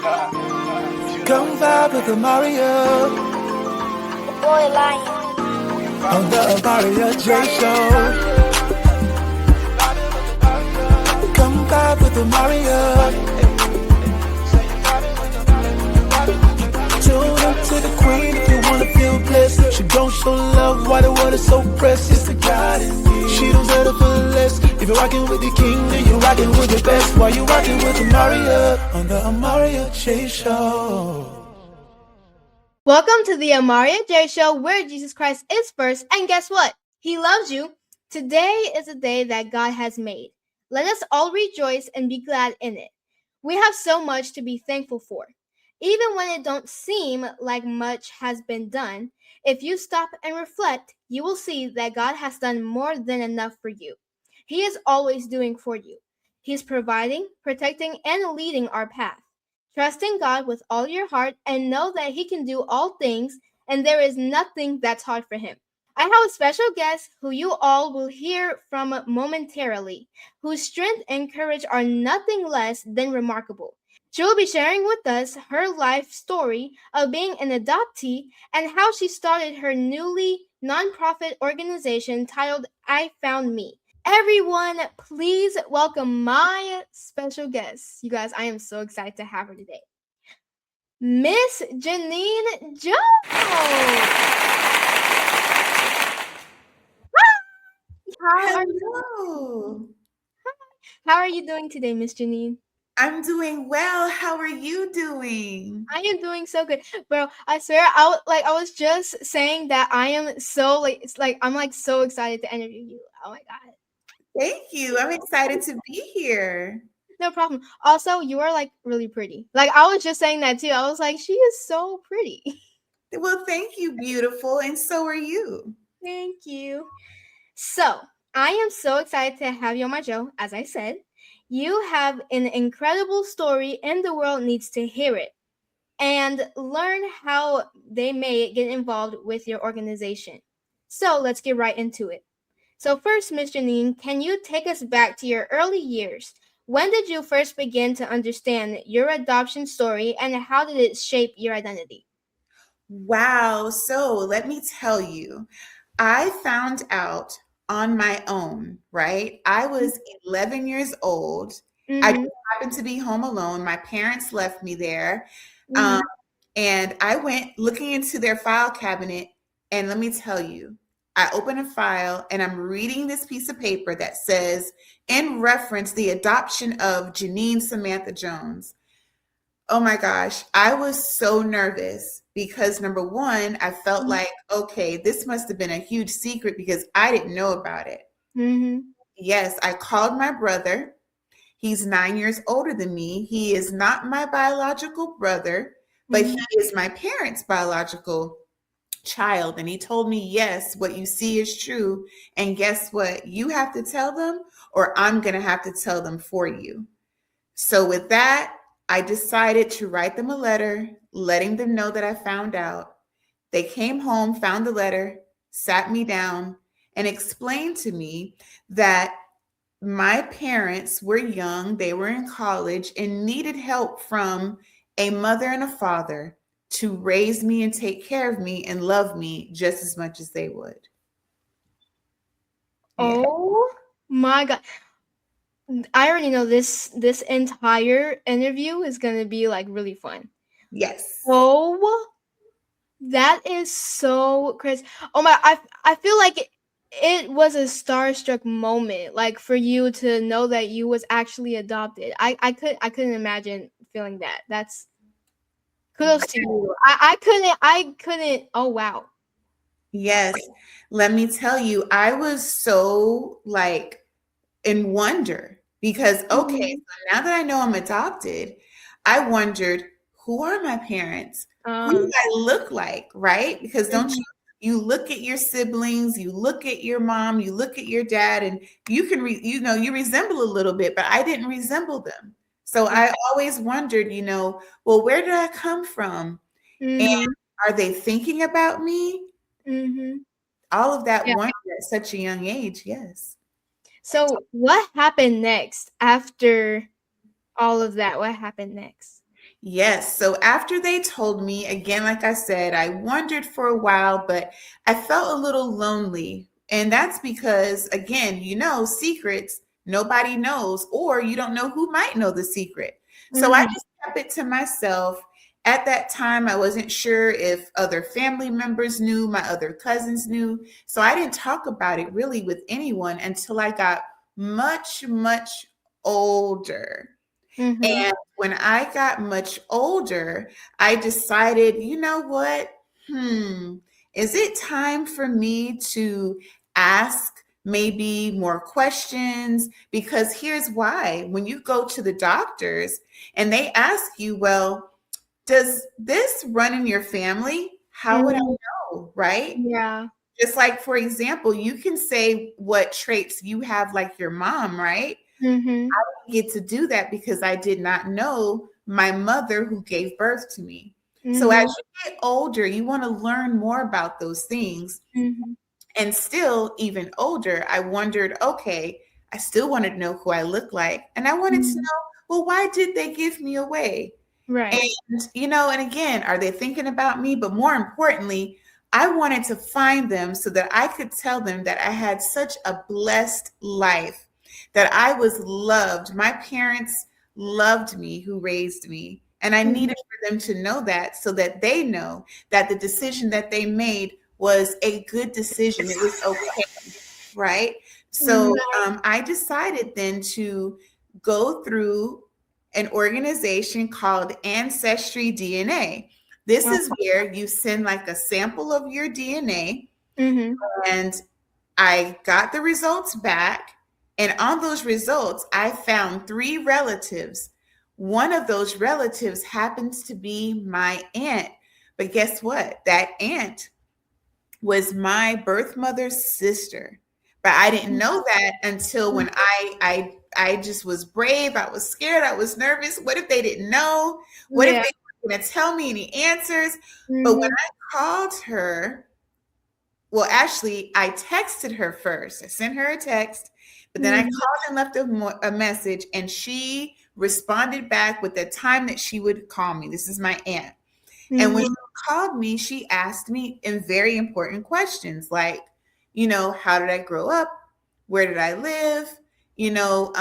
Come vibe with Amaryah Boy Lion. on the Amaryah J Show. Come vibe with Amaryah. Tune up to the queen if you wanna feel blessed. She gon' show love why the world is so precious. The God in me. She don't settle for less. If you're rocking with the king, then you're rocking with the best. Why you rocking with Amaryah on the Amaryah J Show? Welcome to the Amaryah J Show, where Jesus Christ is first, and guess what? He loves you. Today is a day that God has made. Let us all rejoice and be glad in it. We have so much to be thankful for. Even when it don't seem like much has been done, if you stop and reflect, you will see that God has done more than enough for you. He is always doing for you. He's providing, protecting, and leading our path. Trust in God with all your heart and know that He can do all things, and there is nothing that's hard for Him. I have a special guest who you all will hear from momentarily, whose strength and courage are nothing less than remarkable. She will be sharing with us her life story of being an adoptee and how she started her newly nonprofit organization titled I Found Me. Everyone, please welcome my special guest. You guys, I am so excited to have her today. Miss Janeen Jones. How are you? Hello. How are you doing today, Miss Janeen? I'm doing well. How are you doing? I am doing so good, bro. I swear, I was just saying that I am so I'm so excited to interview you. Oh my god. Thank you. I'm excited to be here. No problem. Also, you are like really pretty. Like I was just saying that too. I was like, she is so pretty. Well, thank you, beautiful. And so are you. Thank you. So, I am so excited to have you on my show. As I said, you have an incredible story, and the world needs to hear it and learn how they may get involved with your organization. So, let's get right into it. So, first, Miss Janeen, can you take us back to your early years? When did you first begin to understand your adoption story, and how did it shape your identity? Wow. So let me tell you, I found out on my own, right? I was 11 years old. I Mm-hmm. just happened to be home alone. My parents left me there. Mm-hmm. And I went looking into their file cabinet. And let me tell you, I open a file and I'm reading this piece of paper that says, in reference, the adoption of Janeen Samantha Jones. Oh my gosh, I was so nervous because number one, I felt like, okay, this must have been a huge secret because I didn't know about it. Mm-hmm. Yes, I called my brother. He's 9 years older than me. He is not my biological brother, but he is my parents' biological child. And he told me, yes, what you see is true. And guess what? You have to tell them, or I'm going to have to tell them for you. So with that, I decided to write them a letter, letting them know that I found out. They came home, found the letter, sat me down, and explained to me that my parents were young, they were in college, and needed help from a mother and a father to raise me and take care of me and love me just as much as they would. Yeah. Oh my god. I already know this entire interview is gonna be like really fun. Yes. Oh, that is so crazy. Oh my, I feel like it was a starstruck moment, like for you to know that you was actually adopted. I couldn't imagine feeling that. That's kudos to you. I couldn't. Oh wow. Yes. Let me tell you, I was so like in wonder because, okay, Mhm. so now that I know I'm adopted, I wondered, who are my parents? Who do I look like, right? Because don't Mhm. you look at your siblings, you look at your mom, you look at your dad, and you can you resemble a little bit, but I didn't resemble them. So I always wondered, well, where did I come from? And Mhm. are they thinking about me? Mhm. All of that Yeah. wonder at such a young age, yes. So what happened next after all of that? What happened next? Yes. So after they told me, again, like I said, I wondered for a while, but I felt a little lonely. And that's because, again, secrets, nobody knows, or you don't know who might know the secret. So I Mhm. just kept it to myself. At that time, I wasn't sure if other family members knew, my other cousins knew. So I didn't talk about it really with anyone until I got much, much older. Mhm. And when I got much older, I decided, you know what? Is it time for me to ask maybe more questions? Because here's why. When you go to the doctors and they ask you, well, does this run in your family? How would I Mhm. know? Right? Yeah. Just like, for example, you can say what traits you have, like your mom, right? Mhm. Get to do that because I did not know my mother who gave birth to me. So as Mhm. you get older, you want to learn more about those things. Mhm. And still, even older, I wondered, okay, I still wanted to know who I look like. And I wanted to Mhm. know, well, why did they give me away? Right. And again, are they thinking about me? But more importantly, I wanted to find them so that I could tell them that I had such a blessed life, that I was loved. My parents loved me who raised me. And I Mhm. needed for them to know that so that they know that the decision that they made was a good decision. It was okay, right? So Mhm. I decided then to go through an organization called Ancestry DNA. This is Okay. where you send like a sample of your DNA, Mhm. and I got the results back. And on those results, I found three relatives. One of those relatives happens to be my aunt. But guess what? That aunt was my birth mother's sister. But I didn't know that until when I just was brave. I was scared. I was nervous. What if they didn't know? What if Yeah. they weren't going to tell me any answers? But when Mhm. I called her, well, actually, I texted her first. I sent her a text, but then I Mhm. called and left a message, and she responded back with the time that she would call me. This is my aunt. And when she Mhm. called me, she asked me in very important questions like, how did I grow up? Where did I live? You know,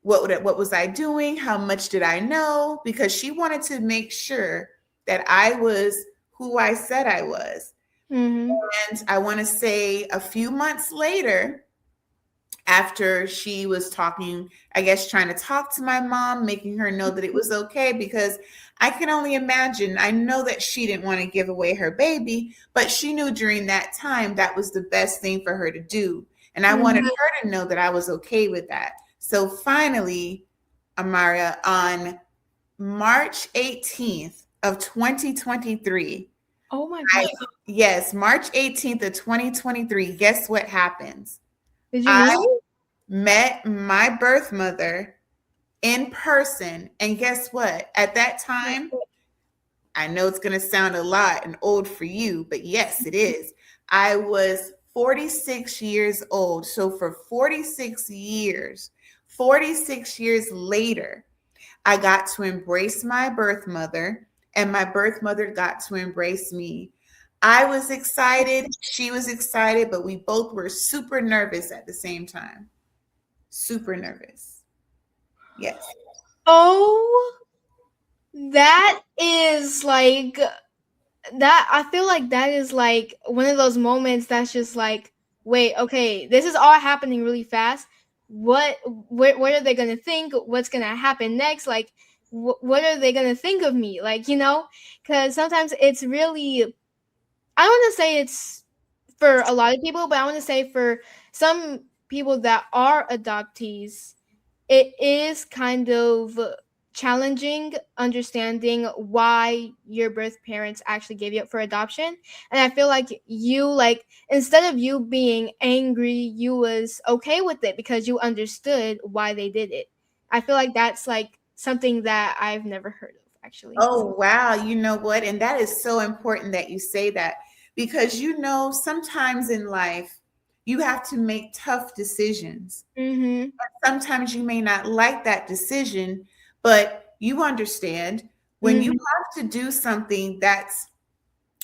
what was I doing? How much did I know? Because she wanted to make sure that I was who I said I was. Mhm. And I want to say a few months later, after she was talking, I guess trying to talk to my mom, making her know that it was okay, because I can only imagine. I know that she didn't want to give away her baby, but she knew during that time that was the best thing for her to do. And I wanted Mhm. her to know that I was okay with that. So finally, Amaryah, on March 18th of 2023, Oh my I, God. yes, March 18th of 2023, guess what happens? Did you I meet her? met my birth mother in person. And guess what? At that time, I know it's going to sound a lot and old for you, but yes, it is. I was 46 years old. So for 46 years later, I got to embrace my birth mother, and my birth mother got to embrace me. I was excited, she was excited, but we both were super nervous at the same time. Super nervous. Yes. Oh, that is like that. I feel like that is like one of those moments that's just like, wait, okay, this is all happening really fast. What are they gonna think? What's gonna happen next? Like, what are they gonna think of me? Like, because sometimes it's really. I don't want to say it's for a lot of people, but I want to say for some people that are adoptees, it is kind of challenging understanding why your birth parents actually gave you up for adoption. And I feel like you, like, instead of you being angry, you was okay with it because you understood why they did it. I feel like that's like something that I've never heard of actually. Oh, wow. You know what? And that is so important that you say that, because sometimes in life you have to make tough decisions. Mhm. Sometimes you may not like that decision, but you understand When you have to do something that's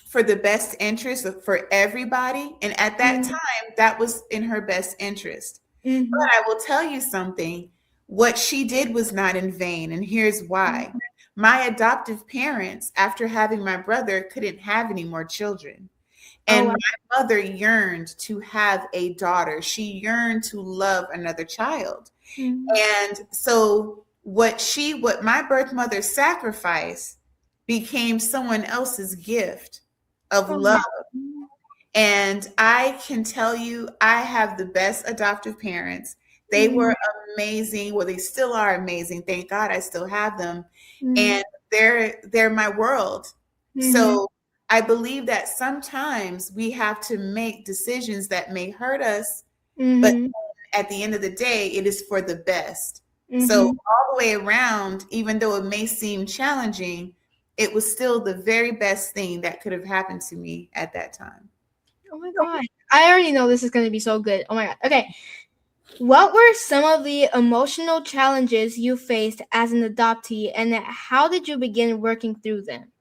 for the best interest for everybody, and at that time, that was in her best interest. But I will tell you something, what she did was not in vain, and here's why. My adoptive parents, after having my brother, couldn't have any more children. And my mother yearned to have a daughter. She yearned to love another child. And so what my birth mother sacrificed became someone else's gift of love. And I can tell you, I have the best adoptive parents. They were amazing. Well, they still are amazing. Thank God I still have them. And they're my world. So I believe that sometimes we have to make decisions that may hurt us, but at the end of the day, it is for the best. So all the way around, even though it may seem challenging, it was still the very best thing that could have happened to me at that time. Oh my God. I already know this is going to be so good. Oh my God. Okay. What were some of the emotional challenges you faced as an adoptee, and how did you begin working through them?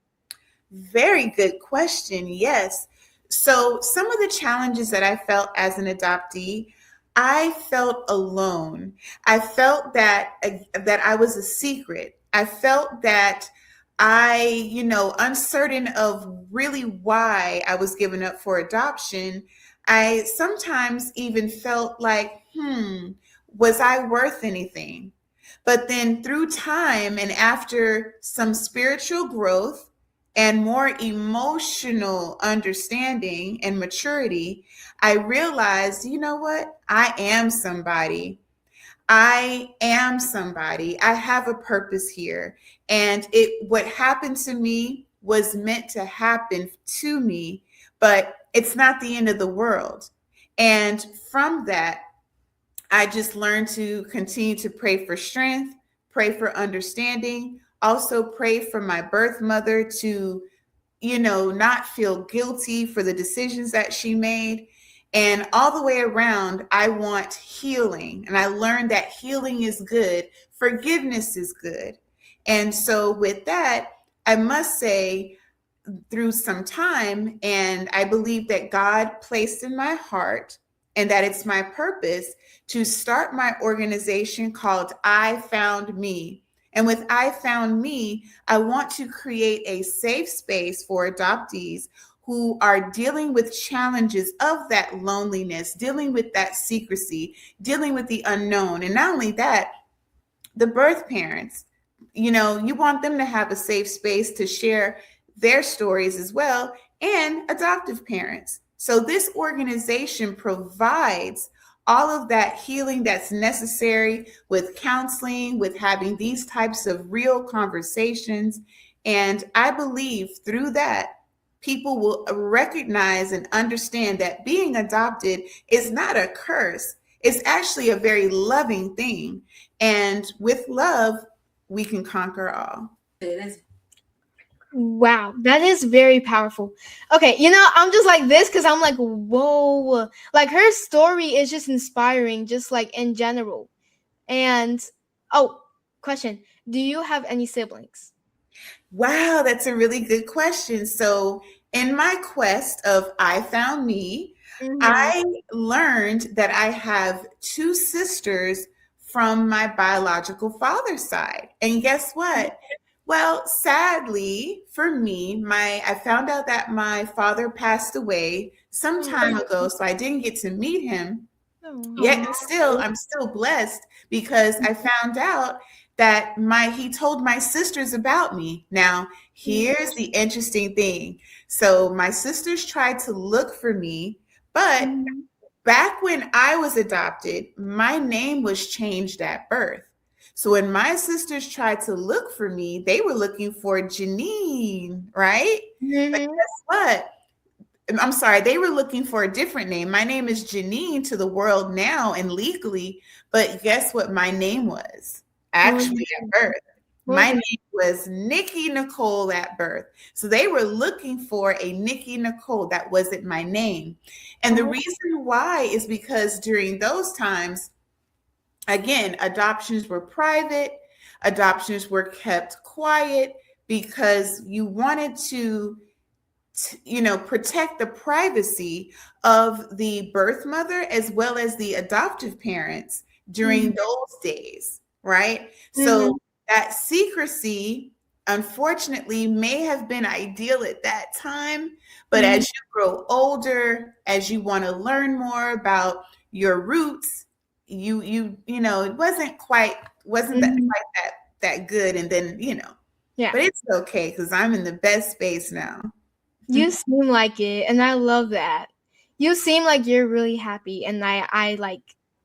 Very good question. Yes. So some of the challenges that I felt as an adoptee, I felt alone. I felt that I was a secret. I felt that uncertain of really why I was given up for adoption. I sometimes even felt like, was I worth anything? But then through time and after some spiritual growth and more emotional understanding and maturity, I realized, you know what? I am somebody. I am somebody. I have a purpose here. And what happened to me was meant to happen to me, but it's not the end of the world. And from that, I just learned to continue to pray for strength, pray for understanding, also pray for my birth mother to, not feel guilty for the decisions that she made. And all the way around, I want healing. And I learned that healing is good. Forgiveness is good. And so with that, I must say, through some time, and I believe that God placed in my heart and that it's my purpose to start my organization called I Found Me. And with I Found Me, I want to create a safe space for adoptees who are dealing with challenges of that loneliness, dealing with that secrecy, dealing with the unknown. And not only that, the birth parents, you want them to have a safe space to share their stories as well, and adoptive parents. So this organization provides all of that healing that's necessary with counseling, with having these types of real conversations. And I believe through that, people will recognize and understand that being adopted is not a curse. It's actually a very loving thing. And with love, we can conquer all. Wow, that is very powerful. Okay, I'm just like this because I'm like, whoa. Like, her story is just inspiring, just like in general. And, question. Do you have any siblings? Wow, that's a really good question. So in my quest of I Found Me, I learned that I have two sisters from my biological father's side. And guess what? Well, sadly for me, I found out that my father passed away some time ago, so I didn't get to meet him. Yet still, I'm still blessed because I found out that he told my sisters about me. Now, here's the interesting thing. So my sisters tried to look for me, but back when I was adopted, my name was changed at birth. So when my sisters tried to look for me, they were looking for Janeen, right? But guess what? I'm sorry, they were looking for a different name. My name is Janeen to the world now and legally, but guess what my name was? Actually at birth. My name was Nikki Nicole at birth. So they were looking for a Nikki Nicole. That wasn't my name. And the reason why is because during those times, again, adoptions were private, adoptions were kept quiet. because you wanted to protect the privacy of the birth mother as well as the adoptive parents during those days, right? Mm-hmm. So that secrecy, unfortunately, may have been ideal at that time, but Mm-hmm. as you grow older, as you want to learn more about your roots, it wasn't that Mm-hmm. quite that good, and then Yeah. but it's okay because I'm in the best space now. You seem like it, and I love that. You seem like you're really happy, and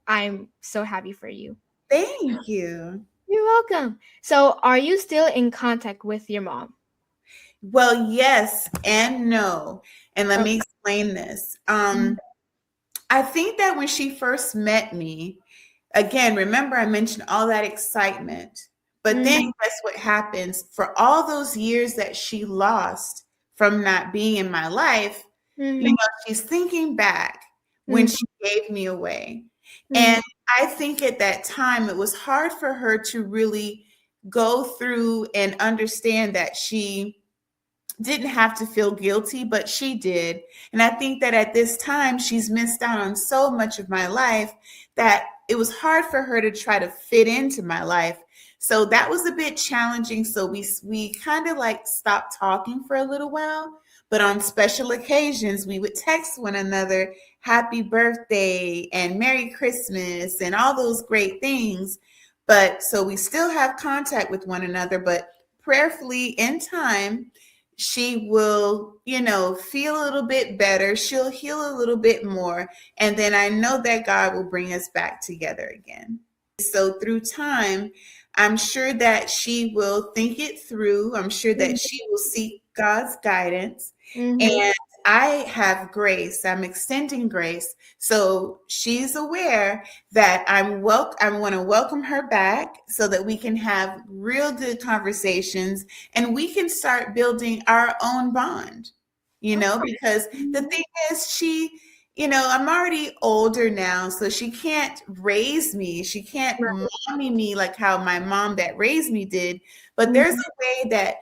I'm so happy for you. Thank you. You're welcome. So, are you still in contact with your mom? Well, yes and no. And let me Okay. explain this. Mhm. I think that when she first met me, again, remember I mentioned all that excitement. But then Mhm. guess what happens? For all those years that she lost from not being in my life, Mhm. she's thinking back when Mhm. she gave me away. Mhm. And I think at that time it was hard for her to really go through and understand that she didn't have to feel guilty, but she did. And I think that at this time, she's missed out on so much of my life that it was hard for her to try to fit into my life. So that was a bit challenging. So we kind of like stopped talking for a little while, but on special occasions, we would text one another happy birthday and Merry Christmas and all those great things. But so we still have contact with one another, but prayerfully in time, she will, feel a little bit better. She'll heal a little bit more. And then I know that God will bring us back together again. So through time, I'm sure that she will think it through. I'm sure that she will seek God's guidance. Mhm. And I have grace. I'm extending grace. So she's aware that I want to welcome her back so that we can have real good conversations and we can start building our own bond, because the thing is, I'm already older now, so she can't raise me. She can't mommy me like how my mom that raised me did. But there's Mhm. a way that,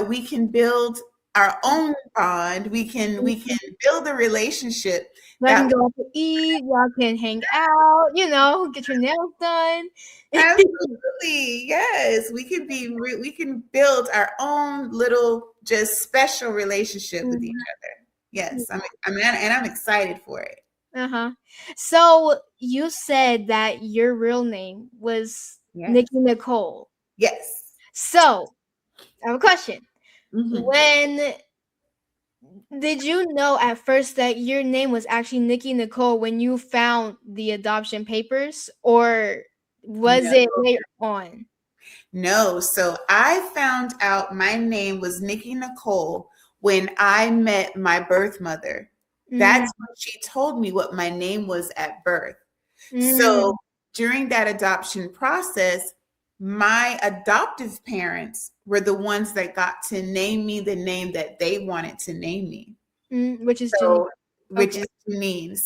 we can build our own bond. We can build a relationship Y'all can that go out to eat. Y'all can hang out. Get your nails done. absolutely, yes, we can build our own little just special relationship with each Mhm. other. Yes, I'm excited for it. Uh-huh. So you said that your real name was Yes. Nikki Nicole. Yes. So I have a question. Mhm. When did you know at first that your name was actually Nikki Nicole when you found the adoption papers, or was No. it later on? No, so I found out my name was Nikki Nicole when I met my birth mother. Mm, That's when she told me what my name was at birth. So mm, during that adoption process, my adoptive parents were the ones that got to name me the name that they wanted to name me. which is Janine. So, which Okay. is Janeen.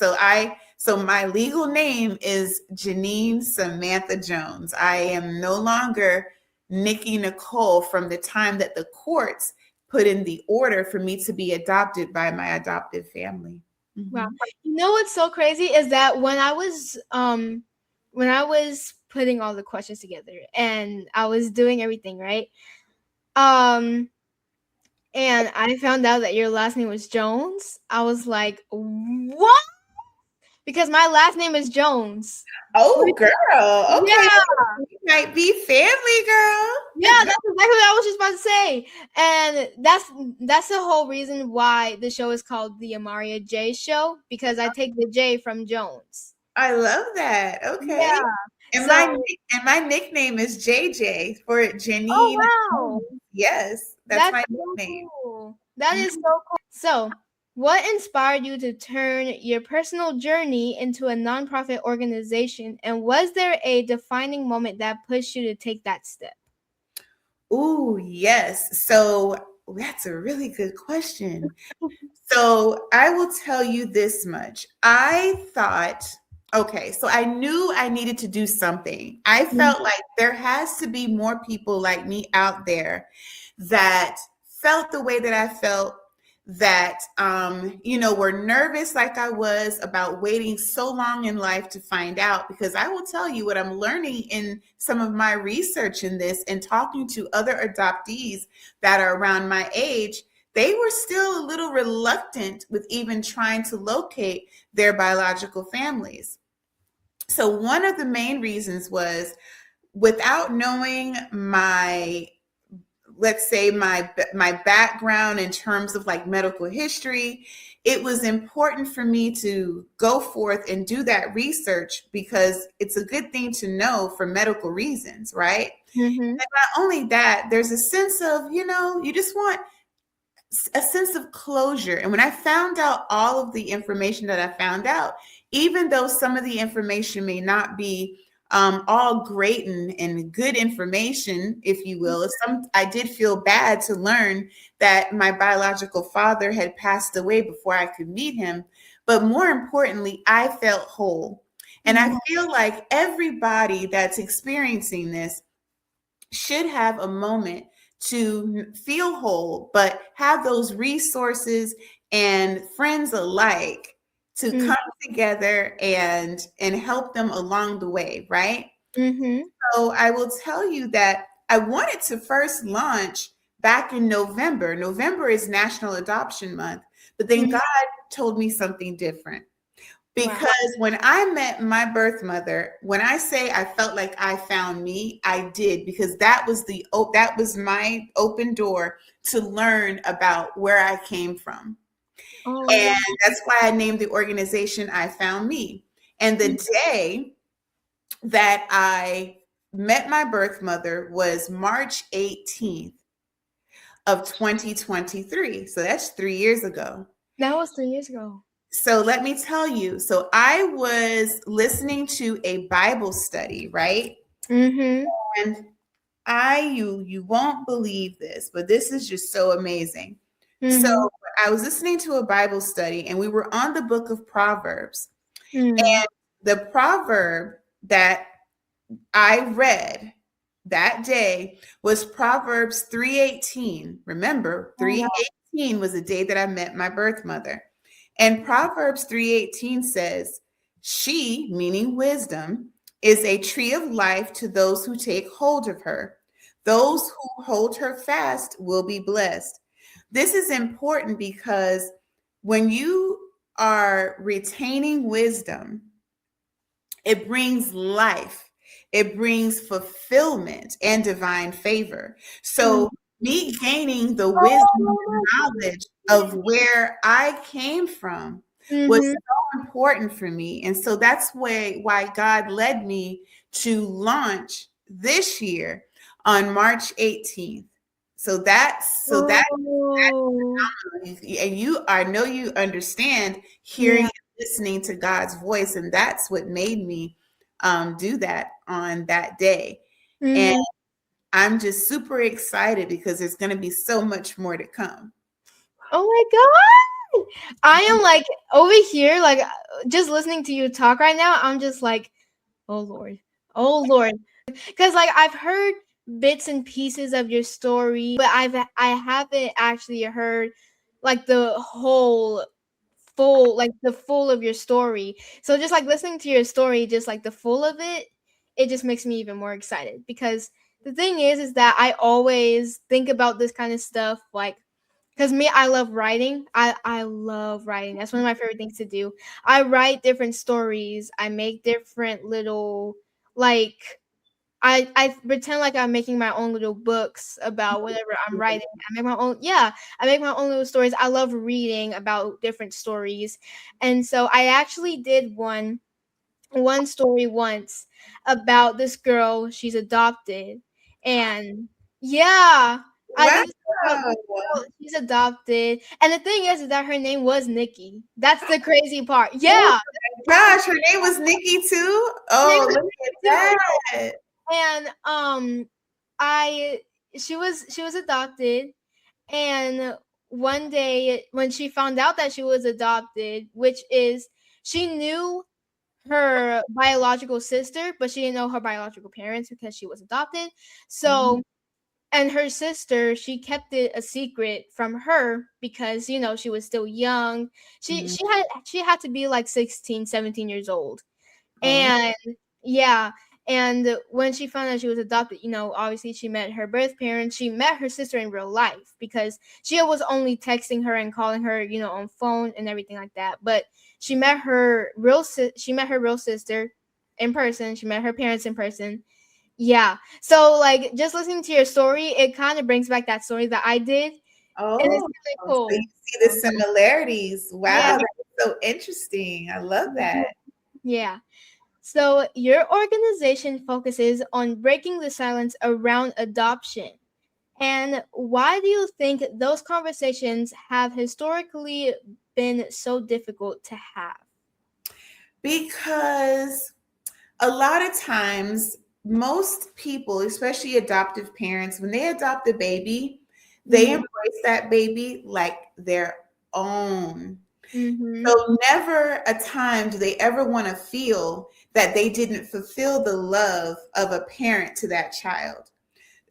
So my legal name is Janeen Samantha Jones. I am no longer Nikki Nicole from the time that the courts put in the order for me to be adopted by my adoptive family. Wow. Mhm. You know what's so crazy is that when I was putting all the questions together and I was doing everything, right? Um and I found out that your last name was Jones. I was like, "What?" Because my last name is Jones. Oh, girl. Okay. Yeah. We might be family, Yeah, girl. that's exactly what I was just about to say. And that's the whole reason why the show is called the Amaryah J Show, because I take the J from Jones. I love that. Okay. Yeah. And So, my nickname is JJ for oh Janine. wow. Yes, that's That's my so nickname. cool. That is so cool. So, what inspired you to turn your personal journey into a nonprofit organization, and was there a defining moment that pushed you to take that step? Ooh, yes. So that's a really good question. So I will tell you this much. I thought Okay, so I knew I needed to do something. I felt like there has to be more people like me out there that felt the way that I felt, that were nervous like I was about waiting so long in life to find out. Because I will tell you what I'm learning in some of my research in this and talking to other adoptees that are around my age, they were still a little reluctant with even trying to locate their biological families. So one of the main reasons was, without knowing my, let's say, my background in terms of like medical history, it was important for me to go forth and do that research, because it's a good thing to know for medical reasons, right? Mm-hmm. And not only that, there's a sense of, you just want a sense of closure. And when I found out all of the information that I found out, even though some of the information may not be all great and good information, if you will, I did feel bad to learn that my biological father had passed away before I could meet him. But more importantly, I felt whole. And I feel like everybody that's experiencing this should have a moment to feel whole, but have those resources and friends alike to come together and help them along the way, right? So I will tell you that I wanted to first launch back in November. November is National Adoption Month, but then God told me something different. Because when I met my birth mother, when I say I felt like I found me, I did, because that was my open door to learn about where I came from. And that's why I named the organization I Found Me. And the day that I met my birth mother was March 18th of 2023. So that's 3 years ago. That was 3 years ago. So let me tell you. So I was listening to a Bible study, right? And you won't believe this, but this is just so amazing. So I was listening to a Bible study, and we were on the book of Proverbs. And the proverb that I read that day was Proverbs 3:18. Remember, 3:18 was the day that I met my birth mother. And Proverbs 3:18 says, "She," meaning wisdom, "is a tree of life to those who take hold of her. Those who hold her fast will be blessed." This is important because when you are retaining wisdom, it brings life, it brings fulfillment and divine favor. So me gaining the wisdom and knowledge of where I came from was so important for me. And so that's why God led me to launch this year on March 18th. So that's and I know you understand hearing and listening to God's voice, and that's what made me do that on that day. And I'm just super excited because there's going to be so much more to come. Oh my God. I am like over here, like just listening to you talk right now. I'm just like, oh Lord. Because like I've heard bits and pieces of your story, but I haven't actually heard like the whole full of your story. So just like listening to your story, just like the full of it just makes me even more excited, because the thing is that I always think about this kind of stuff, like, because me, I love writing. I love writing. That's one of my favorite things to do. I write different stories. I make different little, like, I pretend like I'm making my own little books about whatever I'm writing. I make my own little stories. I love reading about different stories. And so I actually did one story once about this girl. She's adopted. And yeah, I Wow. did this about this girl. She's adopted. And the thing is that her name was Nikki. That's the crazy part. Yeah. Gosh, her name was Nikki too? Oh, look at that. And she was adopted, and one day when she found out that she was adopted, which is she knew her biological sister, but she didn't know her biological parents because she was adopted. Mm, So, and her sister, she kept it a secret from her because, she was still young. She mm. she had to be like 16, 17 years old. Oh, And yeah, and when she found out she was adopted, obviously she met her birth parents. She met her sister in real life because she was only texting her and calling her, on phone and everything like that. But she met her real sister in person. She met her parents in person. Yeah. So like just listening to your story, it kind of brings back that story that I did, and it's oh, really so you cool. see the similarities. Yeah. Wow, that's so interesting. I love that. Yeah. So, your organization focuses on breaking the silence around adoption. And why do you think those conversations have historically been so difficult to have? Because a lot of times, most people, especially adoptive parents, when they adopt a baby, they Mhm. embrace that baby like their own. Mhm. So never a time do they ever want to feel that they didn't fulfill the love of a parent to that child.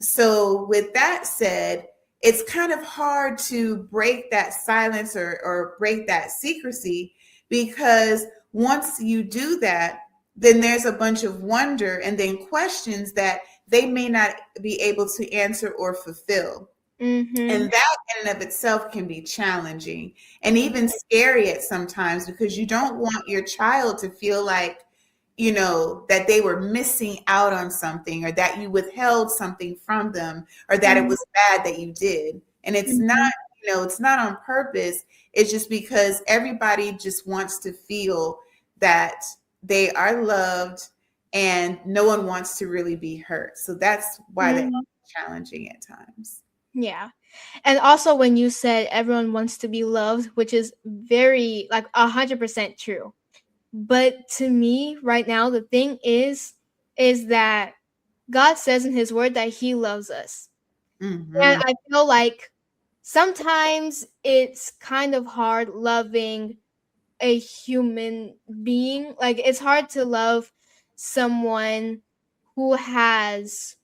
So with that said, it's kind of hard to break that silence or break that secrecy, because once you do that, then there's a bunch of wonder and then questions that they may not be able to answer or fulfill. Mhm. And that in and of itself can be challenging and even scary at sometimes, because you don't want your child to feel like, that they were missing out on something, or that you withheld something from them, or that it Mhm. was bad that you did. And it's not, Mhm. it's not on purpose. It's just because everybody just wants to feel that they are loved and no one wants to really be hurt. So that's why that's Mhm. challenging at times. Yeah. And also when you said everyone wants to be loved, which is very like 100% true. But to me right now the thing is that God says in his word that he loves us. And Mhm. I feel like sometimes it's kind of hard loving a human being. Like it's hard to love someone who has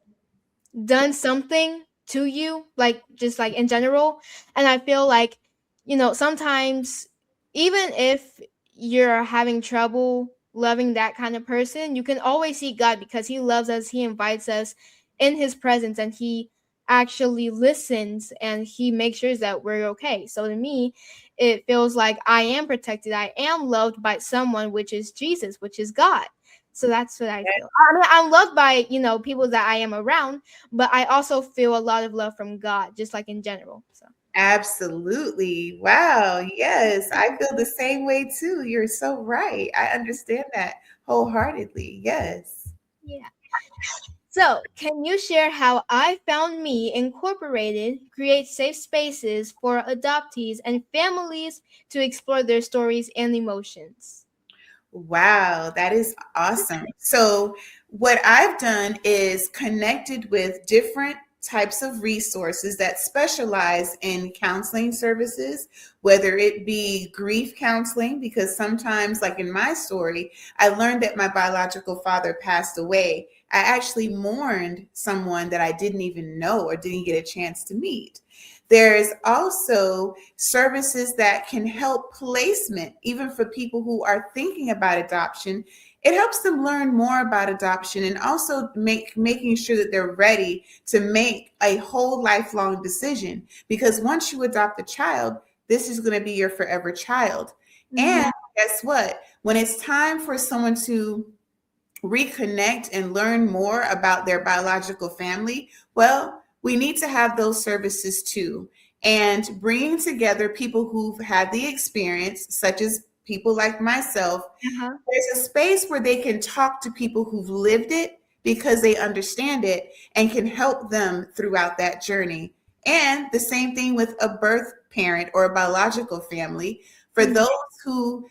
done something to you, like just like in general. And I feel like, sometimes even if you're having trouble loving that kind of person, you can always see God because he loves us, he invites us in his presence, and he actually listens and he makes sure that we're okay. So to me, it feels like I am protected, I am loved by someone, which is Jesus, which is God. So that's what I feel. I mean, I'm loved by, people that I am around, but I also feel a lot of love from God, just like in general. So Absolutely. Wow. Yes, I feel the same way too. You're so right. I understand that wholeheartedly. Yes. yeah. So can you share how I Found Me Incorporated creates safe spaces for adoptees and families to explore their stories and emotions? Wow, that is awesome. So, what I've done is connected with different types of resources that specialize in counseling services, whether it be grief counseling, because sometimes, like in my story, I learned that my biological father passed away. I actually mourned someone that I didn't even know or didn't get a chance to meet. There's also services that can help placement, even for people who are thinking about adoption. It helps them learn more about adoption and also making sure that they're ready to make a whole lifelong decision. Because once you adopt a child, this is going to be your forever child. Mhm. And guess what? When it's time for someone to reconnect and learn more about their biological family, well, we need to have those services too. And bringing together people who've had the experience, such as people like myself, Uh-huh. there's a space where they can talk to people who've lived it because they understand it and can help them throughout that journey. And the same thing with a birth parent or a biological family. For Mhm. those who,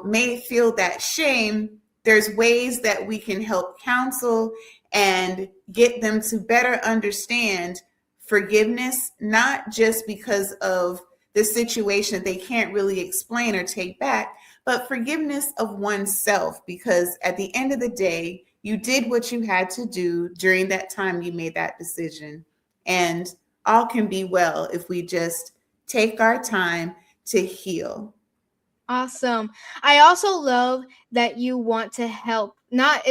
may feel that shame, there's ways that we can help counsel and get them to better understand forgiveness, not just because of the situation that they can't really explain or take back, but forgiveness of oneself, because at the end of the day, you did what you had to do during that time you made that decision. And all can be well if we just take our time to heal. Awesome. I also love that you want to help. Not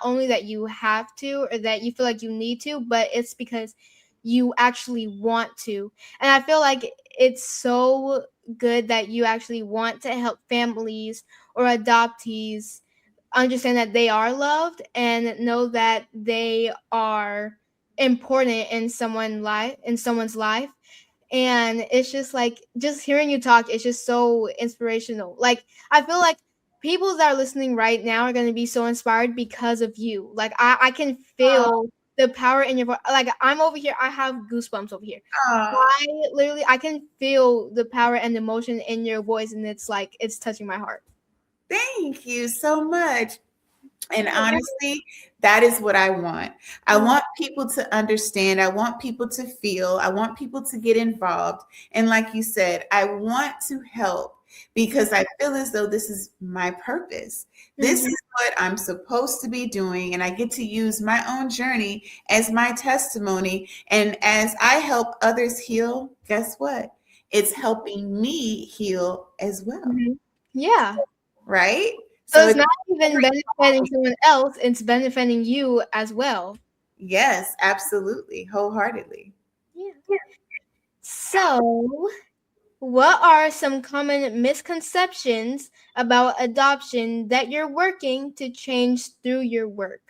only that you have to or that you feel like you need to, but it's because you actually want to. And I feel like it's so good that you actually want to help families or adoptees understand that they are loved and know that they are important in someone's life. And it's just like, just hearing you talk is just so inspirational. Like, I feel like people that are listening right now are going to be so inspired because of you. Like, I can feel the power in your voice. Like, I'm over here, I have goosebumps over here. Oh, I can feel the power and emotion in your voice, and it's like it's touching my heart. thank you so much. And honestly, that is what I want. I want people to understand. I want people to feel. I want people to get involved. And like you said, I want to help because I feel as though this is my purpose. This is what I'm supposed to be doing. And I get to use my own journey as my testimony. And as I help others heal, guess what? It's helping me heal as well. Mhm. Yeah. Right? So So it's it's not even benefiting someone else, it's benefiting you as well. yes, absolutely, wholeheartedly. Yeah. So, what are some common misconceptions about adoption that you're working to change through your work?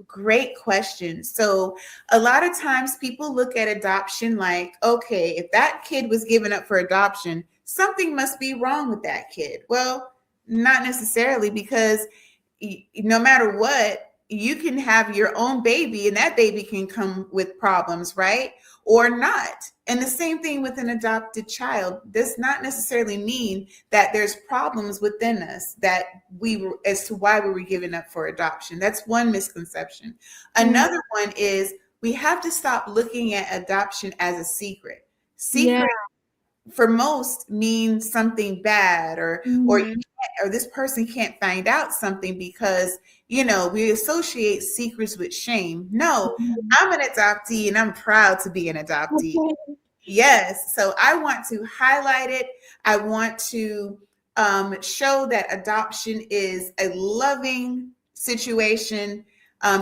Great question. So, a lot of times people look at adoption like, okay, if that kid was given up for adoption, something must be wrong with that kid. Well, not necessarily, because no matter what, you can have your own baby and that baby can come with problems, right? Or not. And the same thing with an adopted child does not necessarily mean that there's problems within us that we were as to why we were given up for adoption. That's one misconception. Mm, Another one is we have to stop looking at adoption as a secret. yeah. Secret for most means something bad, or Mhm. or this person can't find out something because we associate secrets with shame. No, I'm an adoptee and I'm proud to be an adoptee. Yes, so I want to highlight it. I want to show that adoption is a loving situation.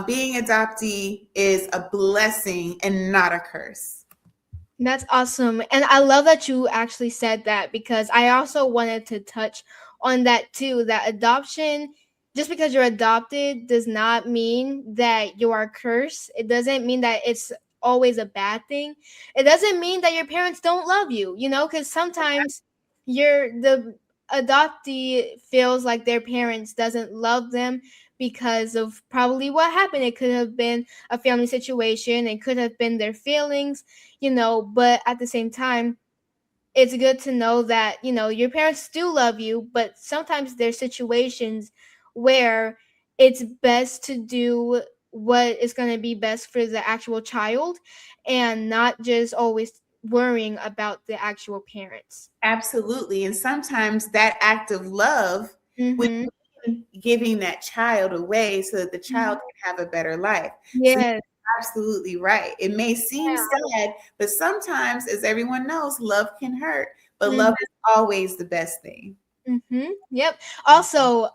Being adoptee is a blessing and not a curse. That's awesome. And I love that you actually said that because I also wanted to touch on that too, that adoption, just because you're adopted does not mean that you are cursed. It doesn't mean that it's always a bad thing. It doesn't mean that your parents don't love you, because sometimes the adoptee feels like their parents doesn't love them because of probably what happened. It could have been a family situation, it could have been their feelings, but at the same time, it's good to know that, your parents do love you, but sometimes there's situations where it's best to do what is going to be best for the actual child and not just always worrying about the actual parents. Absolutely. And sometimes that act of love would Mm-hmm. mean giving that child away so that the child can have a better life. So Yes. you're absolutely right. It may seem sad, but sometimes, as everyone knows, love can hurt, but love is always the best thing. Mm-hmm. Yep. Also,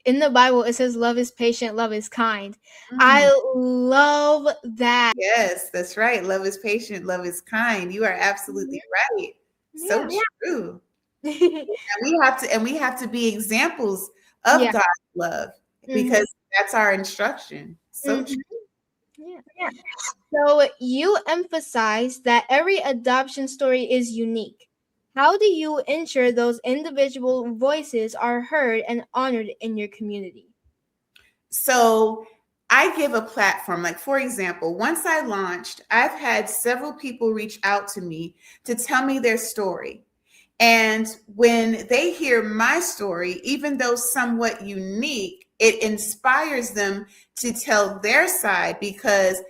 in the Bible it says love is patient, love is kind. Mhm. I love that. Yes, that's right. Love is patient, love is kind. You are absolutely right. So Yeah. true. And we have to be examples of Yeah. God's love Mm-hmm. because that's our instruction. So true. Mm-hmm. Yeah. So you emphasize that every adoption story is unique. How do you ensure those individual voices are heard and honored in your community? So I give a platform. Like, for example, once I launched, I've had several people reach out to me to tell me their story. And when they hear my story, even though somewhat unique, it inspires them to tell their side because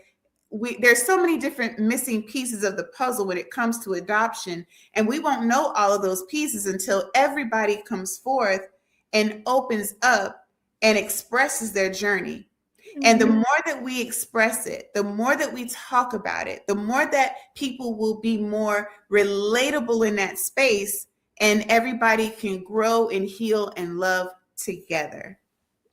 there's so many different missing pieces of the puzzle when it comes to adoption, and we won't know all of those pieces until everybody comes forth and opens up and expresses their journey. And the more that we express it, the more that we talk about it, the more that people will be more relatable in that space, and everybody can grow and heal and love together.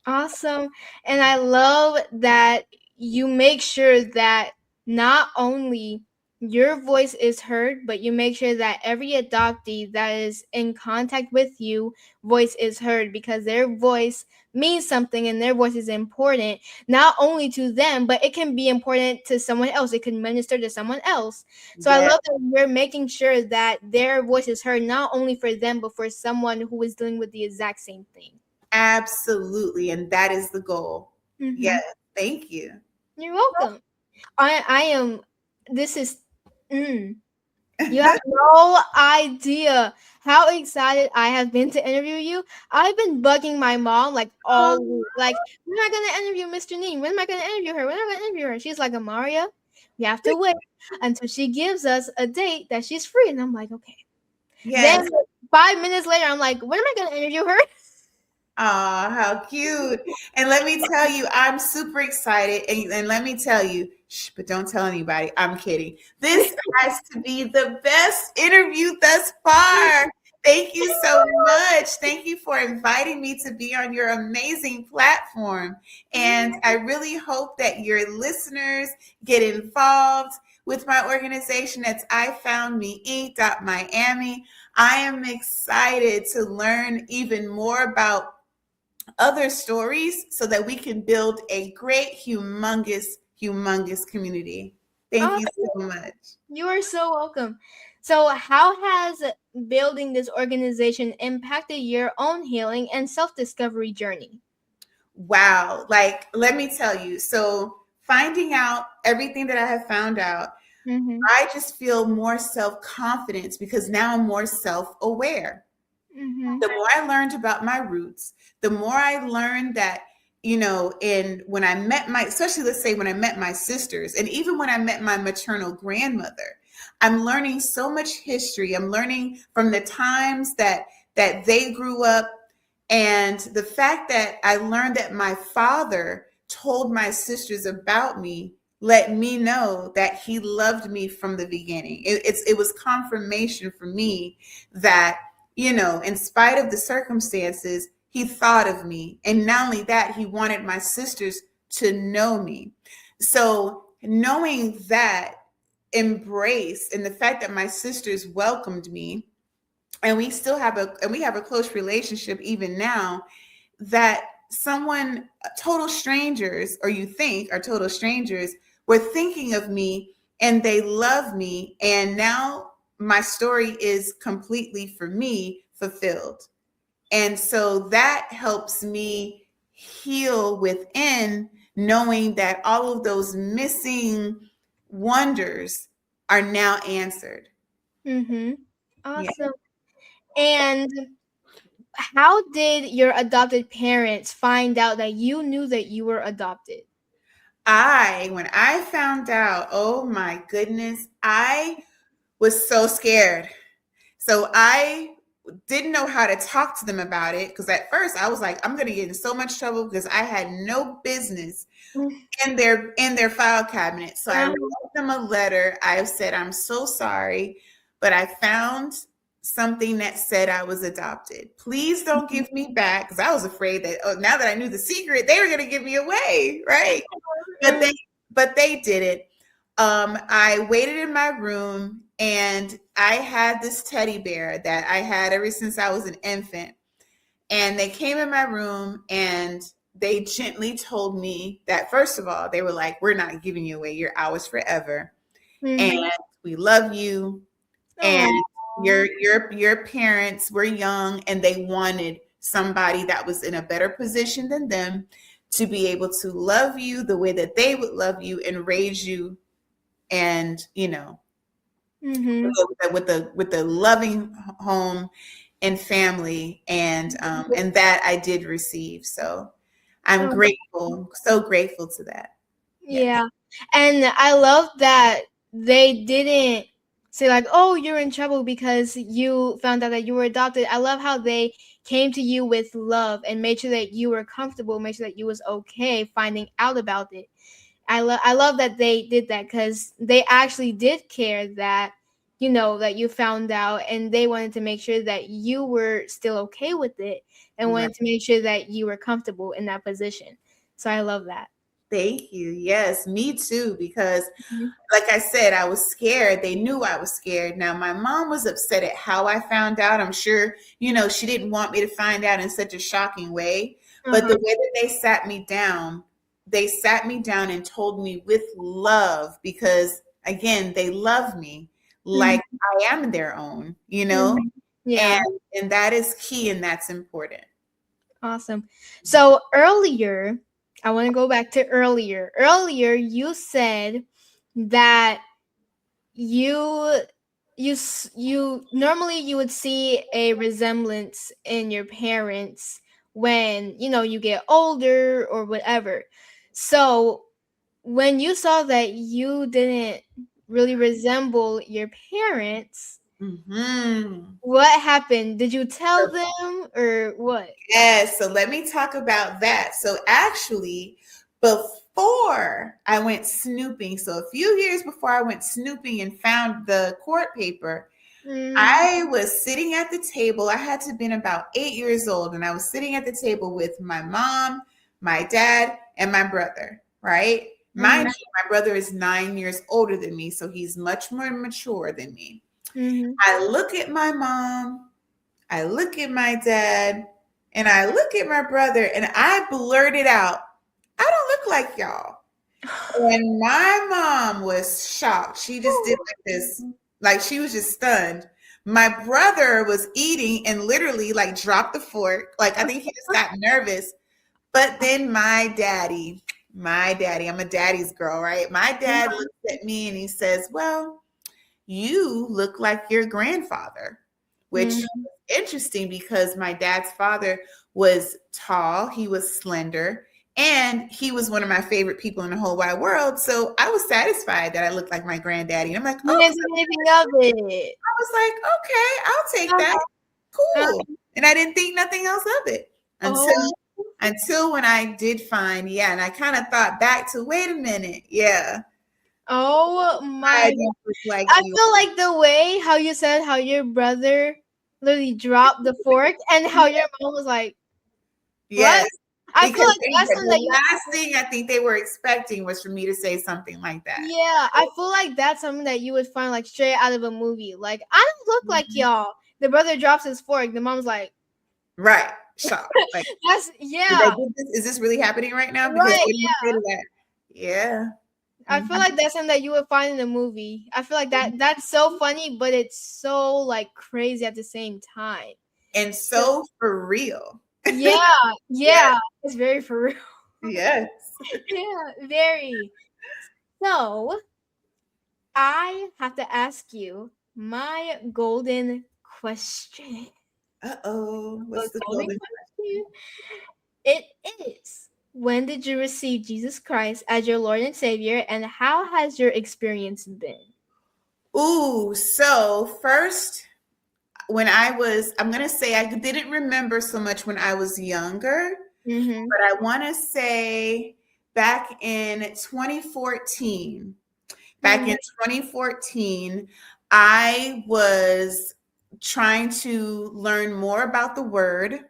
Awesome. And I love that you make sure that not only your voice is heard, but you make sure that every adoptee that is in contact with you voice is heard, because their voice means something and their voice is important not only to them, but it can be important to someone else. It can minister to someone else. So I Yes, love that you're making sure that their voice is heard not only for them, but for someone who is dealing with the exact same thing. absolutely. And that is the goal. Yes, thank you. You're welcome. I am. This is. You have no idea how excited I have been to interview you. I've been bugging my mom like all week. Like, when am I gonna interview Mr. Neen? When am I gonna interview her? When am I gonna interview her? She's like, Amaryah, we have to wait until she gives us a date that she's free. And I'm like, okay. Yes. Then 5 minutes later, I'm like, when am I gonna interview her? Oh, how cute. And let me tell you, I'm super excited. And let me tell you, but don't tell anybody. I'm kidding. This has to be the best interview thus far. Thank you so much. Thank you for inviting me to be on your amazing platform. And I really hope that your listeners get involved with my organization. That's ifoundme.Miami. I am excited to learn even more about other stories so that we can build a great, humongous community. Thank you so much. You are so welcome. So, how has building this organization impacted your own healing and self-discovery journey? Wow. Like, let me tell you. So, finding out everything that I have found out, I just feel more self-confidence because now I'm more self-aware. The more I learned about my roots, the more I learned that, and when I met especially let's say when I met my sisters, and even when I met my maternal grandmother, I'm learning so much history. I'm learning from the times that they grew up, and the fact that I learned that my father told my sisters about me let me know that he loved me from the beginning. It was confirmation for me that, in spite of the circumstances, he thought of me. And not only that, he wanted my sisters to know me. So knowing that embrace and the fact that my sisters welcomed me, and we have a close relationship even now, that total strangers, or you think are total strangers, were thinking of me and they love me. And now my story is completely, for me, fulfilled. And so that helps me heal within, knowing that all of those missing wonders are now answered. Awesome. Yeah. And how did your adopted parents find out that you knew that you were adopted? When I found out, oh my goodness, I was so scared. So I didn't know how to talk to them about it, because at first I was like, I'm going to get in so much trouble because I had no business in their file cabinet. So I wrote them a letter. I said, I'm so sorry, but I found something that said I was adopted. Please don't give me back, because I was afraid that now that I knew the secret, they were going to give me away, right? But they didn't. I waited in my room, and I had this teddy bear that I had ever since I was an infant. And they came in my room and they gently told me that, first of all, they were like, we're not giving you away. You're ours forever. And we love you. And your parents were young, and they wanted somebody that was in a better position than them to be able to love you the way that they would love you and raise you, and with the loving home and family, and that I did receive. So I'm grateful, so grateful to that. Yeah. And I love that they didn't say like, "Oh, you're in trouble because you found out that you were adopted." I love how they came to you with love and made sure that you were comfortable, made sure that you was okay finding out about it. I love that they did that because they actually did care that that you found out, and they wanted to make sure that you were still okay with it and Right. wanted to make sure that you were comfortable in that position. So I love that. Thank you. Yes, me too, because Mhm. like I said, I was scared. They knew I was scared. Now, my mom was upset at how I found out. I'm sure, she didn't want me to find out in such a shocking way. But the Uh-huh. way that they sat me down and told me with love, because again, they love me Mhm. like I am their own, Mhm. and Yeah. and that is key and that's important. Awesome. So earlier, I want to go back to earlier. Earlier, you said that you you normally you would see a resemblance in your parents when you get older or whatever. So when you saw that you didn't really resemble your parents, Mhm. what happened? Did you tell them or what? Yes, so let me talk about that. So actually, before I went snooping, so a few years before I went snooping and found the court paper, Mm-hmm. I was sitting at the table. I had to have been about 8 years old, and I was sitting at the table with my mom, my dad, and my brother, right? Mind you, my brother is 9 years older than me, so he's much more mature than me. Mm-hmm. I look at my mom, I look at my dad, and I look at my brother, and I blurted out, I don't look like y'all. And my mom was shocked. She just did like this, like she was just stunned. My brother was eating and literally like dropped the fork. Like I think he just got nervous. But then my daddy, I'm a daddy's girl, right? My dad looks at me and he says, well, you look like your grandfather, which Mm-hmm. is interesting because my dad's father was tall, he was slender, and he was one of my favorite people in the whole wide world. So I was satisfied that I looked like my granddaddy. And I'm like, You oh, didn't think anything of it. I was like, okay, I'll take that. Uh, Cool. And I didn't think nothing else of it until oh, until when I did find, yeah, and I kind of thought back to wait a minute, yeah, oh I my! don't look like I you. feel like the way how you said how your brother literally dropped the fork and how your mom was like, "What?" Yes. I feel Because like that's something that the you. last thing I think they were expecting was for me to say something like that. Yeah, I feel like that's something that you would find like straight out of a movie. Like, I don't look like Mhm. y'all. The brother drops his fork. The mom's like, Right. Shocked. Like, "That's did I yeah, do this? Is this really happening right now? Because right." what do you say to that? Yeah. I Mhm. feel like that's something that you would find in a movie. I feel like that's so funny, but it's so like crazy at the same time. And so for real. Yeah, Yes. yeah, it's very for real. Yes. Yeah, very. So I have to ask you my golden question. Uh-oh. The What's the golden golden? question. It is. When did you receive Jesus Christ as your Lord and Savior, and how has your experience been? Ooh, so first, I'm going to say I didn't remember so much when I was younger, Mm-hmm. but I want to say back in 2014, back in 2014, I was trying to learn more about the word,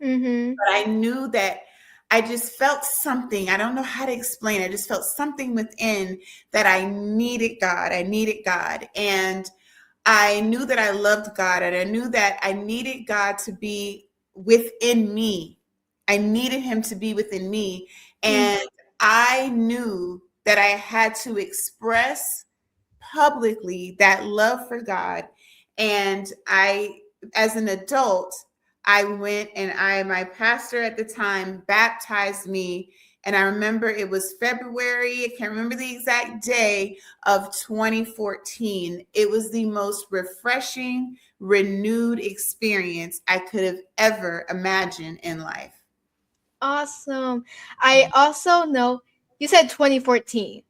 Mm-hmm. but I knew that I just felt something. I don't know how to explain it. I just felt something within that I needed God. I needed God. And I knew that I loved God, and I knew that I needed God to be within me. I needed him to be within me. Mm-hmm. And I knew that I had to express publicly that love for God. And as an adult, I went and my pastor at the time baptized me. And I remember it was February, I can't remember the exact day of 2014. It was the most refreshing, renewed experience I could have ever imagined in life. Awesome. I also know you said 2014.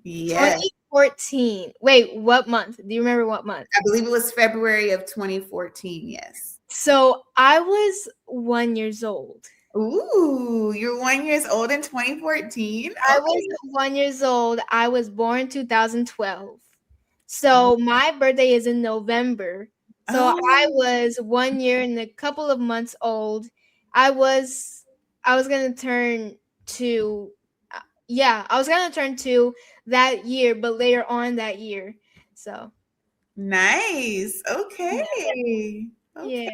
Yes. 2014. Wait, what month? Do you remember what month? I believe it was February of 2014. Yes. So I was 1 year old. Ooh, you're 1 year old in 2014. I was Okay. 1 year old. I was born 2012. So my birthday is in November. So I Oh, was 1 year and a couple of months old. I was I was gonna turn two. Yeah, I was gonna turn two that year, but later on that year. So nice. Okay. yeah. Okay.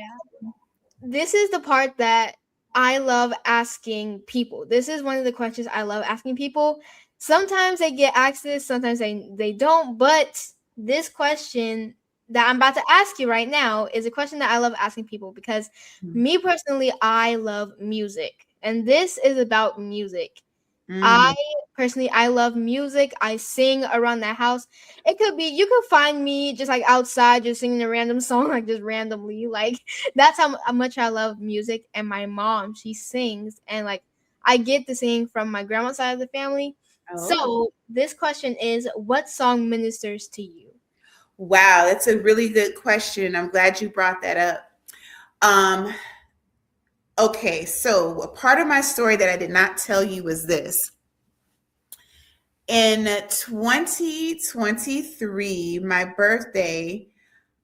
This is the part that I love asking people. This is one of the questions I love asking people. Sometimes they get asked this, sometimes they don't, but this question that I'm about to ask you right now is a question that I love asking people because me personally, I love music. And this is about music. I Mm. personally, I love music. I sing around the house. It could be you could find me just like outside, just singing a random song, like just randomly. Like that's how much I love music. And my mom, she sings, and like I get the singing from my grandma's side of the family. Oh, So this question is, what song ministers to you? wow. That's a really good question. I'm glad you brought that up. Um, okay, so a part of my story that I did not tell you was this. In 2023, my birthday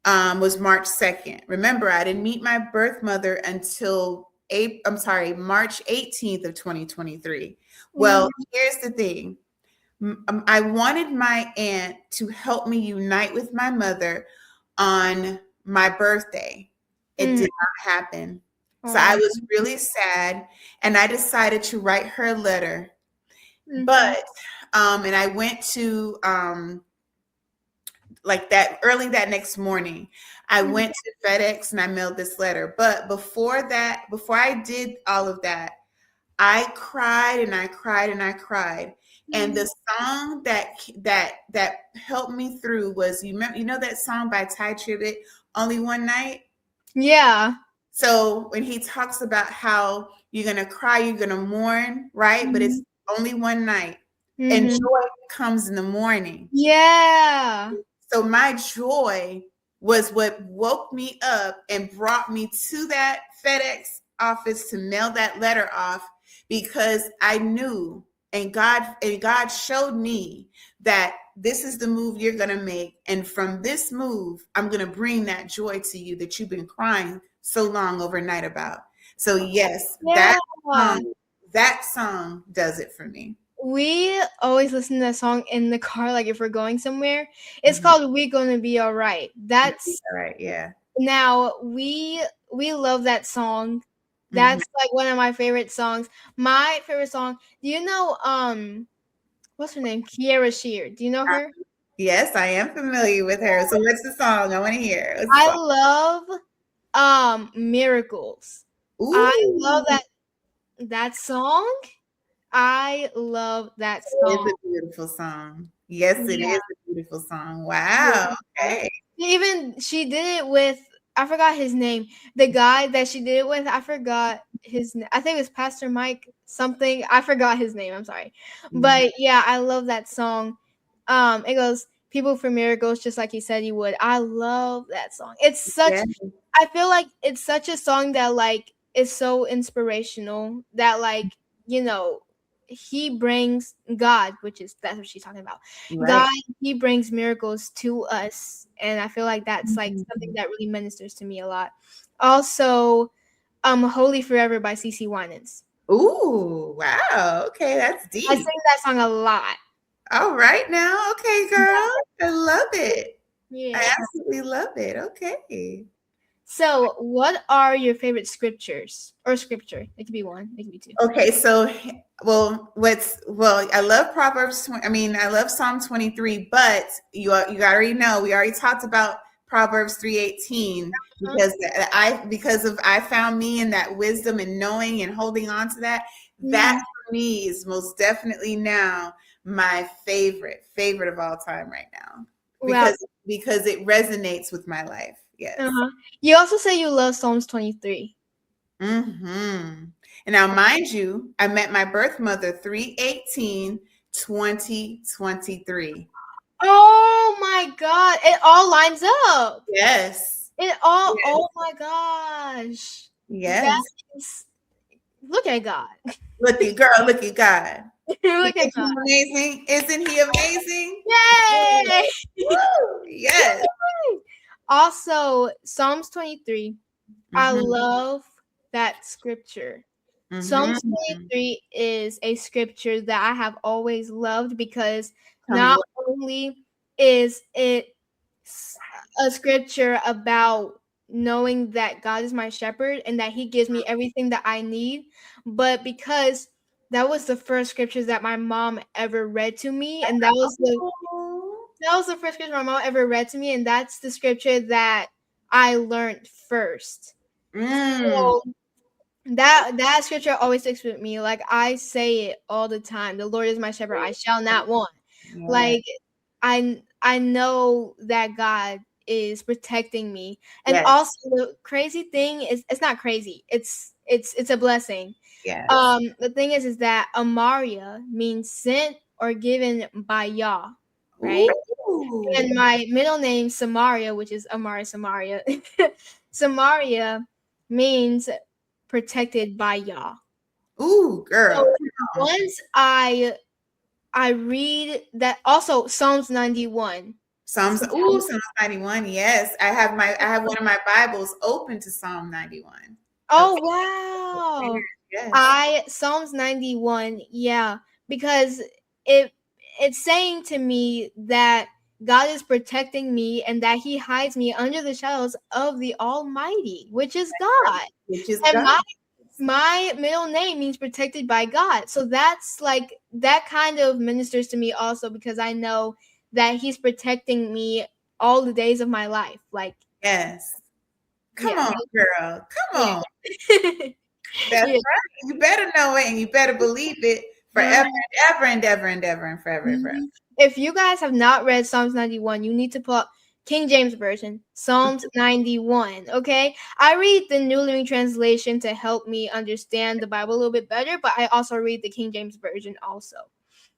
was March 2nd. Remember, I didn't meet my birth mother until March 18th of 2023. Well, here's the thing. I wanted my aunt to help me unite with my mother on my birthday. It Mm-hmm. did not happen. So I was really sad and I decided to write her a letter. Mm-hmm. But and I went to like that early that next morning. I went to FedEx and I mailed this letter. But before that, before I did all of that, I cried and I cried and I cried. And the song that helped me through was you know that song by Ty Tribbett, Only One Night? Yeah. So when he talks about how you're gonna cry, you're gonna mourn, right? But it's only one night. And Mm-hmm. joy comes in the morning. Yeah. So my joy was what woke me up and brought me to that FedEx office to mail that letter off because I knew and God showed me that this is the move you're going to make, and from this move I'm going to bring that joy to you that you've been crying so long overnight about. So yes, Yeah. that song does it for me. We always listen to that song in the car, like if we're going somewhere. It's Mhm. called "We Gonna Be All Right." That's All right, yeah. now we love that song. Mhm. That's like one of my favorite songs. My favorite song. Do you know what's her name? Kiera Shear. Do you know her? Yes, I am familiar with her. So what's the song? I want to hear. What's the I song? love Miracles. I love Ooh, that song. I love that it is song. a beautiful song. Yes, it Yeah. is a beautiful song. Yeah. Wow. Okay. Even she did it with I forgot his name. The guy that she did it with, I forgot his I think it was Pastor Mike something. I forgot his name. I'm sorry. Mhm. But yeah, I love that song. It goes People for Miracles just like he said he would. I love that song. It's such Yeah. I feel like it's such a song that like is so inspirational that like, you know, he brings God, which is that's what she's talking about. Right. God, he brings miracles to us, and I feel like that's like something Mhm. that really ministers to me a lot. Also, Holy Forever by CC Winans. Ooh, wow. Okay, that's I sing deep. that song a lot. All right now. Okay, girl. I love it. Yeah. I absolutely love it. Okay. So, what are your favorite scriptures or scripture? It could be one, it could be two. Okay, so I love Proverbs 20, I mean, I love Psalm 23, but you already know we already talked about Proverbs 3:18 because of I found me in that wisdom and knowing and holding on to that. That Mm-hmm. for me is most definitely now my favorite of all time right now Wow. because it resonates with my life. Yes. Uh-huh. You also say you love Psalms 23. Mm-hmm. And now, mind you, I met my birth mother 3/18/2023. Oh my God. It all lines up. Yes. It all, Yes. oh my gosh. That Yes. is, look at God. Look at girl, look at God. Look at Isn't God. he amazing? Isn't he amazing? Yay! Woo! Yes. Also, Psalms 23. I Mm-hmm. love that scripture. Psalms Mm-hmm. 23 is a scripture that I have always loved because Tell me not what. only is it a scripture about knowing that God is my shepherd and that he gives me everything that I need, but because that was the first scriptures that my mom ever read to me, and Oh. that was the first scripture my mom ever read to me, and that's the scripture that I learned first. Mm. So that scripture always sticks with me. Like I say it all the time. The Lord is my shepherd, I shall not want. Yes. Like I know that God is protecting me. And Yes. also the crazy thing is it's not crazy. It's a blessing. Yes. The thing is that Amaryah means sent or given by Yah, right? Ooh. And my middle name Samaria, which is Amari Samaria. Samaria means protected by Yah. Ooh, girl. So Come on. once I read that, also Psalms 91. Psalms 91. Yes. I have one of my Bibles open to Psalm 91. Oh Okay. wow. Yes. I Psalms 91, yeah, because it it's saying to me that God is protecting me and that he hides me under the shadows of the Almighty, which is God. Which is And God. my middle name means protected by God. So that's like that kind of ministers to me also because I know that he's protecting me all the days of my life. Like, Yes. Come yeah. on, girl. Come Yeah. on. That's Yeah. right. You better know it and you better believe it forever and ever and ever and ever and forever and forever. Mhm. If you guys have not read Psalms 91, you need to pull up King James Version, Psalms 91. Okay. I read the New Living Translation to help me understand the Bible a little bit better, but I also read the King James Version also.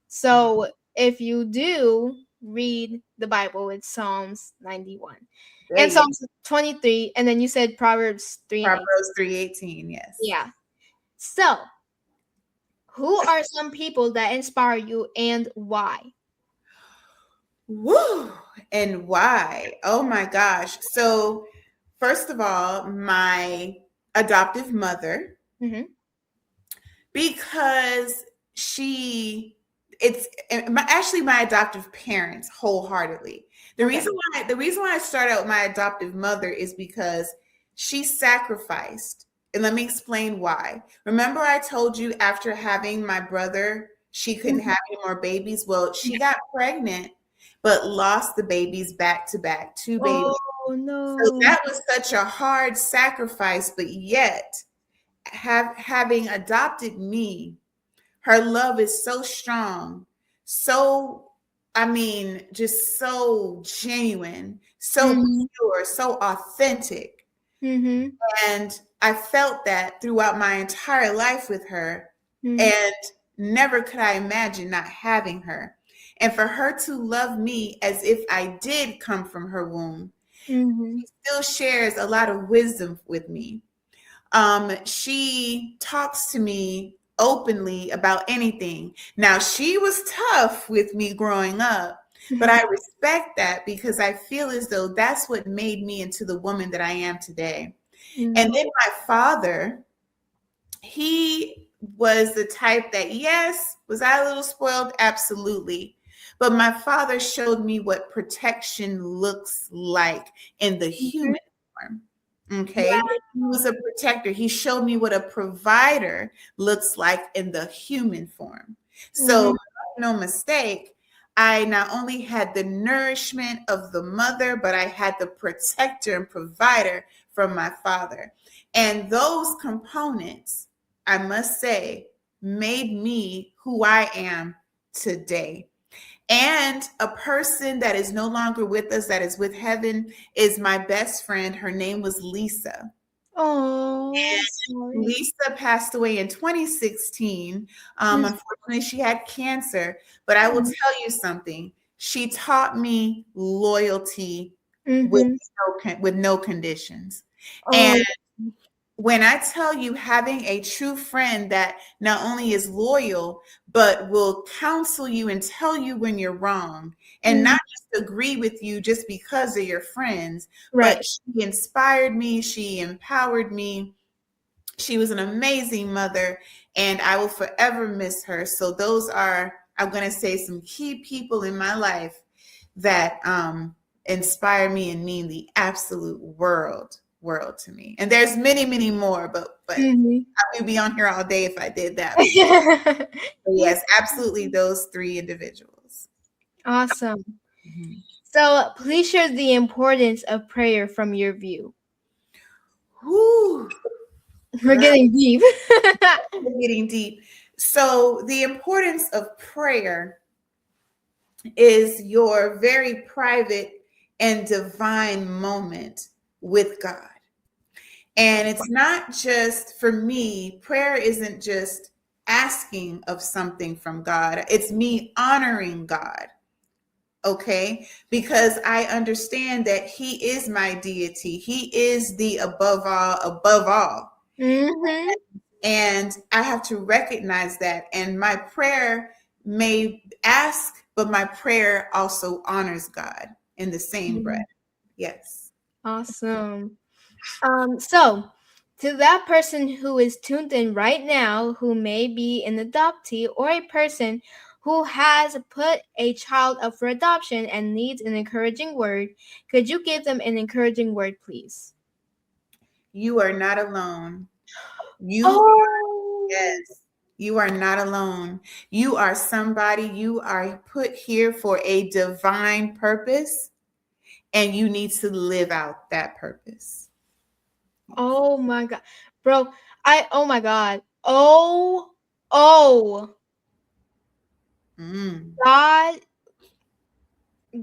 So if you do read the Bible, it's Psalms 91 There and you go. Psalms 23, and then you said Proverbs 3 and 8. Proverbs 3:18. Yes. Yeah. So, who are some people that inspire you and why? Woo! And why? Oh my gosh. So, first of all, my adoptive mother, Mm-hmm. because she, it's actually my adoptive parents wholeheartedly. Okay. The reason why I start out with my adoptive mother is because she sacrificed. And let me explain why. Remember, I told you after having my brother, she couldn't have any more babies. Well, she got pregnant, but lost the babies back to back, two babies. Oh So no. that was such a hard sacrifice, but yet having adopted me, her love is so strong, so, I mean, just so genuine, so Mm-hmm. pure, so authentic. Mm-hmm. And I felt that throughout my entire life with her, Mm-hmm. and never could I imagine not having her. And for her to love me as if I did come from her womb, Mm-hmm. she still shares a lot of wisdom with me. She talks to me openly about anything. Now, she was tough with me growing up, but I respect that because I feel as though that's what made me into the woman that I am today. And then my father, he was the type that, yes, was I a little spoiled? Absolutely. But my father showed me what protection looks like in the human form. Okay. He was a protector. He showed me what a provider looks like in the human form. So, no mistake, I not only had the nourishment of the mother, but I had the protector and provider from my father. And those components, I must say, made me who I am today. And a person that is no longer with us, that is with heaven, is my best friend. Her name was Lisa. Oh, sorry. Lisa passed away in 2016. Unfortunately, she had cancer. But I will tell you something. she taught me loyalty with no conditions. Oh. And when I tell you, having a true friend that not only is loyal, but will counsel you and tell you when you're wrong, and not just agree with you just because they're your friends, Right. but she inspired me, she empowered me. She was an amazing mother, and I will forever miss her. So those are, I'm going to say, some key people in my life that inspire me and mean the absolute world to me. And there's many, many more, but I would be on here all day if I did that. But yes, absolutely, those three individuals. Awesome. So please share the importance of prayer from your view. Whew. We're getting deep. We're getting deep. So the importance of prayer is your very private and divine moment with God. And it's not just, for me, prayer isn't just asking of something from God. It's me honoring God. Okay? Because I understand that he is my deity. He is the above all. And I have to recognize that. And my prayer may ask, but my prayer also honors God in the same breath. Yes. Awesome. So to that person who is tuned in right now, who may be an adoptee or a person who has put a child up for adoption and needs an encouraging word, could you give them an encouraging word, please? You are not alone. Yes, you are not alone. You are somebody, you are put here for a divine purpose, and you need to live out that purpose. Oh my God. Bro, oh my God.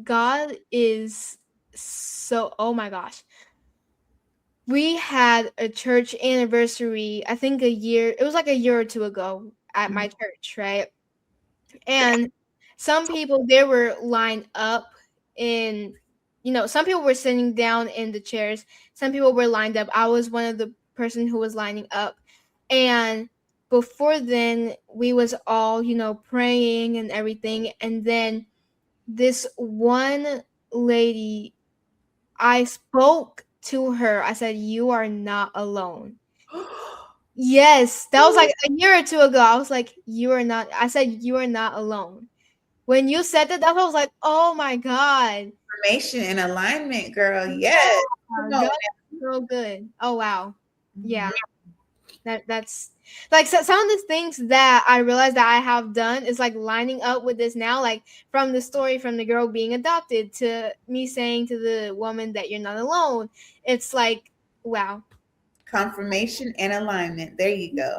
God is so, oh my gosh. We had a church anniversary, I think it was like a year or two ago at my church, right? And some people, they were lined up in, some people were sitting down in the chairs. Some people were lined up. I was one of the person who was lining up. And before then, we was all, praying and everything. And then this one lady, I spoke to her. I said, "You are not alone." Yes, that was like a year or two ago. I was like, I said, "You are not alone." When you said that, I was like, "Oh my God." Information and alignment, girl. Yes. That's so good. Oh, wow. Yeah. That's like, so some of the things that I realized that I have done is like lining up with this now, like from the story from the girl being adopted to me saying to the woman that you're not alone. It's like, wow. Confirmation and alignment. There you go.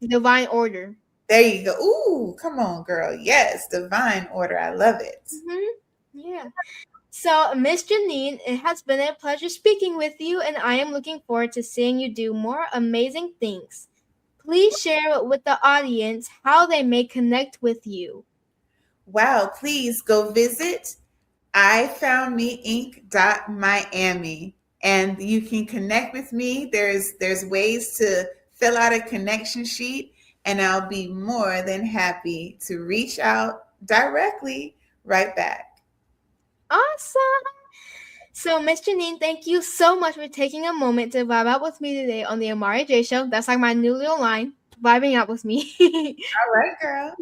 Divine order. There you go. Ooh, come on, girl. Yes, divine order. I love it. Yeah. So, Miss Janeen, it has been a pleasure speaking with you, and I am looking forward to seeing you do more amazing things. Please share with the audience how they may connect with you. Wow, please go visit ifoundmeinc.miami, and you can connect with me. There's ways to fill out a connection sheet, and I'll be more than happy to reach out directly right back. Awesome. So, Miss Janeen, thank you so much for taking a moment to vibe out with me today on the Amaryah J Show. That's like my new little line, vibing out with me. All right, girl.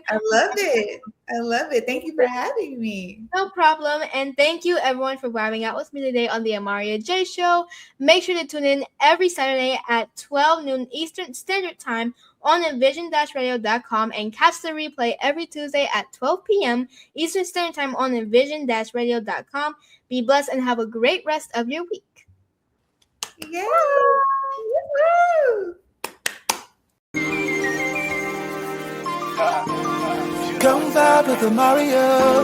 I love it. I love it. Thank you for having me. No problem. And thank you, everyone, for vibing out with me today on the Amaryah J Show. Make sure to tune in every Saturday at 12 noon Eastern Standard Time on envision-radio.com and catch the replay every Tuesday at 12 p.m. Eastern Standard Time on envision-radio.com. Be blessed and have a great rest of your week. Yeah. Come vibe with Amaryah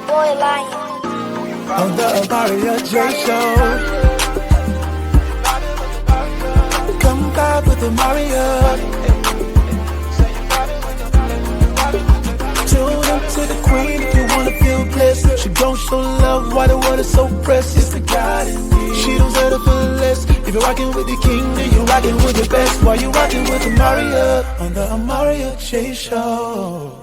Boy lying. on the Amaryah J Show. Come vibe with Amaryah. Tune up to the queen if you want. love, why the world is so precious. The God in me. She don't settle for less. If you're rocking with the king, then you're rocking with the best. Why you rocking with Amaryah on the Amaryah J Show?